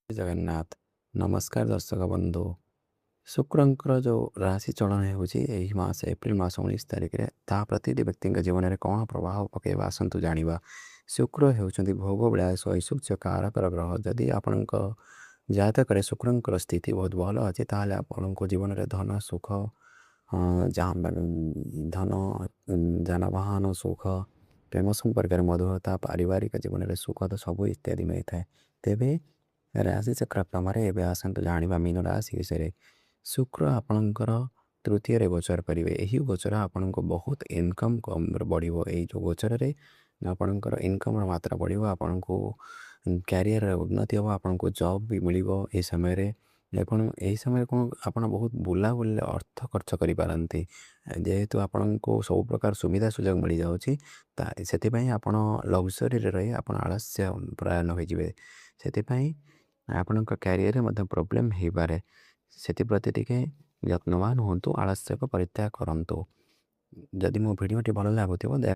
ଜଗନ୍ନାଥ। ନମସ୍କାର ଦର୍ଶକ ବନ୍ଧୁ। ଶୁକ୍ରଙ୍କର ଯେଉଁ ରାଶି ଚଳନ ହେଉଛି ଏହି ମାସ ଏପ୍ରିଲ ମାସ 19 ତାରିଖରେ, ତାହା ପ୍ରତିଟି ବ୍ୟକ୍ତିଙ୍କ ଜୀବନରେ କ'ଣ ପ୍ରଭାବ ପକାଇବା ଆସନ୍ତୁ ଜାଣିବା। ଶୁକ୍ର ହେଉଛନ୍ତି ଭୋଗ ବିଳାସ ଐଶ୍ୱର୍ଯ୍ୟ କାରକର ଗ୍ରହ। ଯଦି ଆପଣଙ୍କ ଜାତକରେ ଶୁକ୍ରଙ୍କର ସ୍ଥିତି ବହୁତ ଭଲ ଅଛି, ତାହେଲେ ଆପଣଙ୍କ ଜୀବନରେ ଧନ ସୁଖ, ଧନ, ଯାନବାହନ ସୁଖ, ପ୍ରେମ ସମ୍ପର୍କରେ ମଧୁରତା, ପାରିବାରିକ ଜୀବନରେ ସୁଖ ତ ସବୁ ଇତ୍ୟାଦି ମିଳିଥାଏ। ତେବେ ରାଶିଚକ୍ର କ୍ରମରେ ଏବେ ଆସନ୍ତୁ ଜାଣିବା ମୀନ ରାଶି ବିଷୟରେ। ଶୁକ୍ର ଆପଣଙ୍କର ତୃତୀୟରେ ଗୋଚର କରିବେ। ଏହି ଗୋଚର ଆପଣଙ୍କୁ ବହୁତ ଇନକମ୍ ବଢ଼ିବ। ଏହି ଯେଉଁ ଗୋଚରରେ ଆପଣଙ୍କର ଇନକମ୍ର ମାତ୍ରା ବଢ଼ିବ, ଆପଣଙ୍କୁ କ୍ୟାରିୟରରେ ଉନ୍ନତି ହେବ, ଆପଣଙ୍କୁ ଜବ୍ ବି ମିଳିବ। ଏହି ସମୟରେ ଏହି ସମୟରେ କ'ଣ ଆପଣ ବହୁତ ବୁଲାବୁଲିରେ ଅର୍ଥ ଖର୍ଚ୍ଚ କରିପାରନ୍ତି। ଯେହେତୁ ଆପଣଙ୍କୁ ସବୁ ପ୍ରକାର ସୁବିଧା ସୁଯୋଗ ମିଳିଯାଉଛି, ସେଥିପାଇଁ ଆପଣ ଲକ୍ସରୀରେ ରହି ଆପଣ ଆଳସ୍ୟ ପ୍ରୟାଣ ହୋଇଯିବେ। ସେଥିପାଇଁ ଆପଣଙ୍କ କ୍ୟାରିୟରରେ ମଧ୍ୟ ପ୍ରୋବ୍ଲେମ୍ ହୋଇପାରେ। ସେଥିପ୍ରତି ଟିକେ ଯତ୍ନବାନ ହୁଅନ୍ତୁ, ଆଳସ୍ୟକୁ ପରିତ୍ୟାଗ କରନ୍ତୁ। ଯଦି ମୋ ଭିଡ଼ିଓଟି ଭଲ ଲାଗୁଥିବ